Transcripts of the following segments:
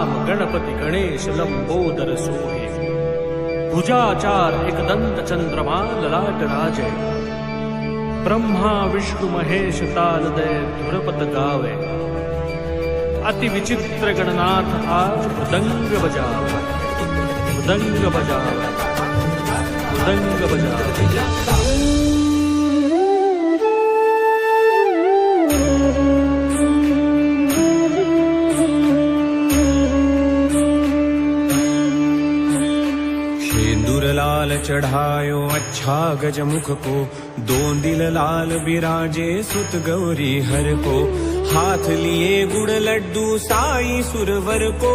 राम गणपती गणेश लंबोदर सोहे भुजाचार एकदंत चंद्रमा ललाट राजे ब्रह्मा विष्णु महेश तालदय धुरपत गावे अति विचित्र गणनाथ आज मृदंग बजावे मृदंग बजावे मृदंग बजावे। लाल चढ़ायो अच्छा गजमुख को, दो दिल लाल बिराजे सुत गौरी हर को। हाथ लिए गुड़ लड्डू साई सुरवर को,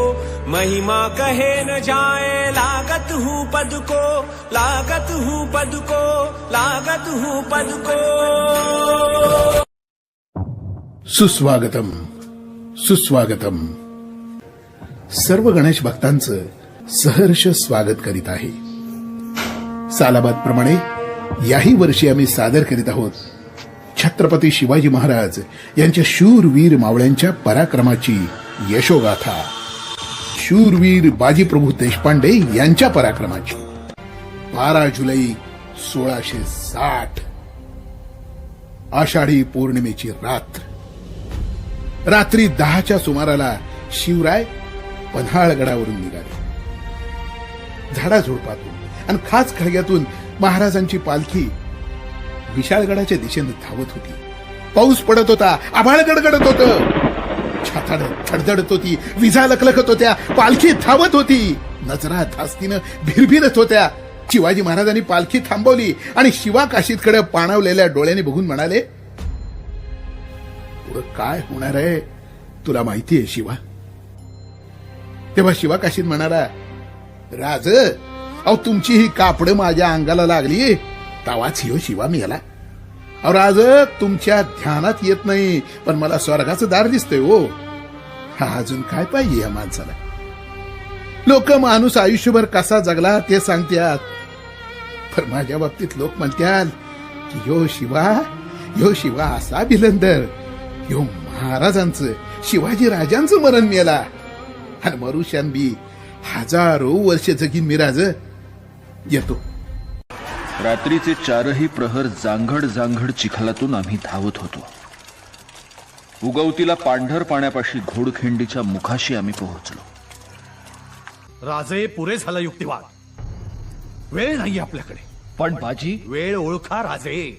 महिमा कहे न जाए लागत हूँ पद को, लागत हूँ पद को, लागत हूँ पद को। सुस्वागतम सुस्वागतम। सर्व गणेश भक्तांचं सहर्ष स्वागत करीत आहे। सालाबाद प्रमाणे याही वर्षी आम्ही सादर करीत आहोत छत्रपती शिवाजी महाराज यांच्या शूरवीर मावळ्यांच्या पराक्रमाची यशोगाथा, शूरवीर बाजीप्रभू देशपांडे यांच्या पराक्रमाची। 12 जुलै 1660 आषाढी पौर्णिमेची रात्री 10च्या सुमाराला शिवराय पन्हाळगडावरून निघाले। झाडाझुडपातून आणि खास खळग्यातून महाराजांची पालखी विशाळगडाच्या दिशेने धावत होती। पाऊस पडत होता, आभाळ गडगडत होतं, छाताड धडधडत होती, विजा लखलखत होत्या, पालखी धावत होती, नजरा धास्तीनं भिरभिरत होत्या। शिवाजी महाराजांनी पालखी थांबवली आणि शिवा काशीदकडे पाणावलेल्या डोळ्याने बघून म्हणाले, पुढं काय होणार आहे तुला माहितीये शिवा? तेव्हा शिवा काशीद म्हणाला, राज अहो तुमची ही कापड माझ्या अंगाला लागली तावाच हियो शिवा मी याला। अहो राज तुमच्या ध्यानात येत नाही, पण मला स्वर्गाचं दार दिसतंय हो। हा अजून काय पाहिजे या माणसाला? लोक माणूस आयुष्यभर कसा जगला ते सांगतात, पण माझ्या बाबतीत लोक म्हणतात की यो शिवा असा भिलंदर, यो महाराजांचं शिवाजी राजांचं मरण मेला आणि मरुष्यान बी हजारो वर्ष जगीन मिराज येतो। रात्रीचे 4ही प्रहर जांघड चिखलातून आम्ही धावत होतो। उगवतीला पांढर पाण्यापाशी घोडखिंडीच्या मुखाशी आम्ही पोहोचलो। राजे पुरे झाला युक्तिवाद, वेळ नाही आपल्याकडे। पण बाजी वेळ ओळखा राजे,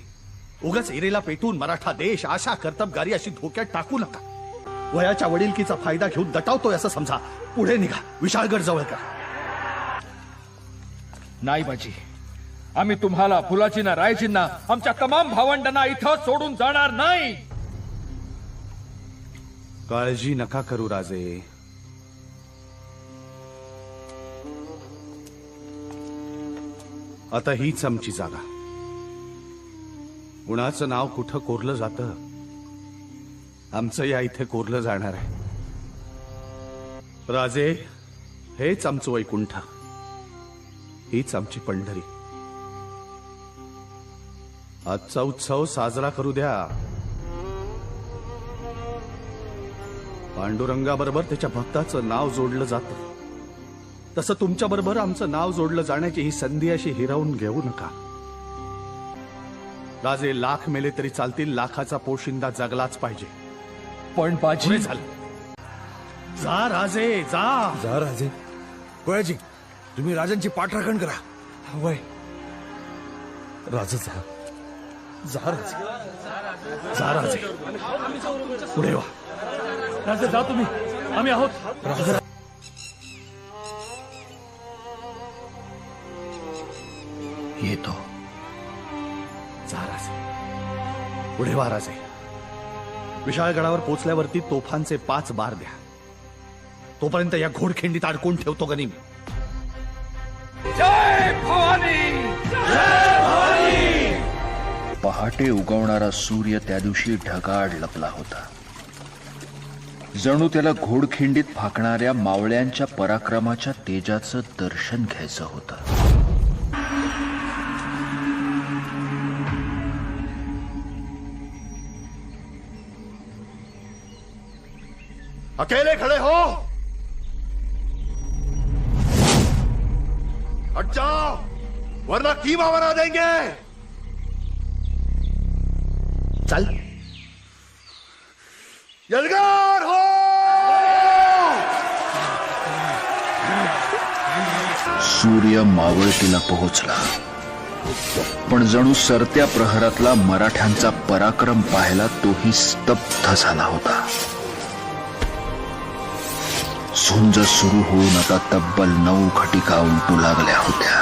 उगाच एरेला पेटून मराठा देश आशा कर्तबगारी अशी धोक्यात टाकू नका। वयाच्या वडिलकीचा फायदा घेऊन दटावतोय असं समजा, पुढे निघा, विशाळगड जवळ करा। नाही बाजी, आम्ही तुम्हाला फुलाचीना रायचींना आमच्या तमाम भावंडांना इथं सोडून जाणार नाही। काळजी नका करू राजे, आता हीच आमची जागा। कुणाचं नाव कुठं कोरलं जातं, आमचं या इथे कोरलं जाणार आहे। राजे हेच आमचं वैकुंठ, हीच आमची पंढरी। आजचा उत्सव साजरा करू द्या। पांडुरंगाबरोबर त्याच्या भक्ताचं नाव जोडलं जातं, तसं तुमच्या बरोबर आमचं नाव जोडलं जाण्याची ही संधी अशी हिरावून घेऊ नका। राजे लाख मेले तरी चालतील, लाखाचा पोशिंदा जगलाच पाहिजे। पण बाजी झालं, जा राजे जा जा राजे। कोयाजी तुम्ही राजांची पाठराखण करा। वय राजा जा राजे, जा राजे, पुढे वा राजे, जा तुम्ही, आम्ही आहोत। येतो। जा राजे, पुढे वा राजे। विशाळगडावर पोचल्यावरती तोफांचे 5 बार द्या, तोपर्यंत या घोडखिंडीत अडकून ठेवतो गनिमी। जय भवानी, जय भवानी। पहाटे उगवणारा सूर्य त्या दिवशी ढगाळ लपला होता। जणू त्याला घोडखिंडीत फाकणाऱ्या मावळ्यांच्या पराक्रमाच्या तेजाचं दर्शन घ्यायचं होतं। अकेले खड़े हो, हट जाओ वरना कीमा बना देंगे. चल यलगार हो. सूर्य मावळतीला पोहोचला, पण जणू सरत्या प्रहरातला मराठ्यांचा पराक्रम पाहायला तोही स्तब्ध झाला होता. झुंज सुरू होऊन आता तब्बल 9 खटिका उलटू लागल्या होत्या.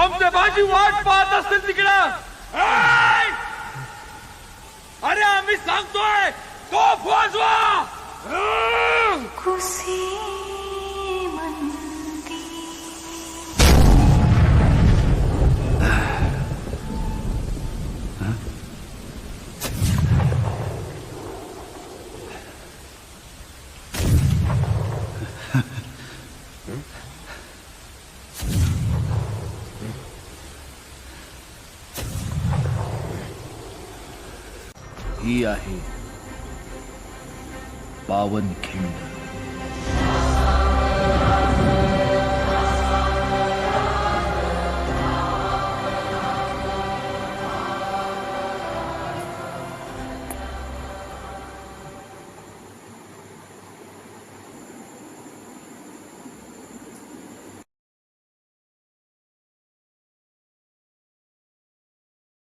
आमचे बाजी वाट पाहत असतील तिकडं. अरे आम्ही सांगतोय तोफ वाजवा. खुशी म्हणती ही आहे पावनखिंड.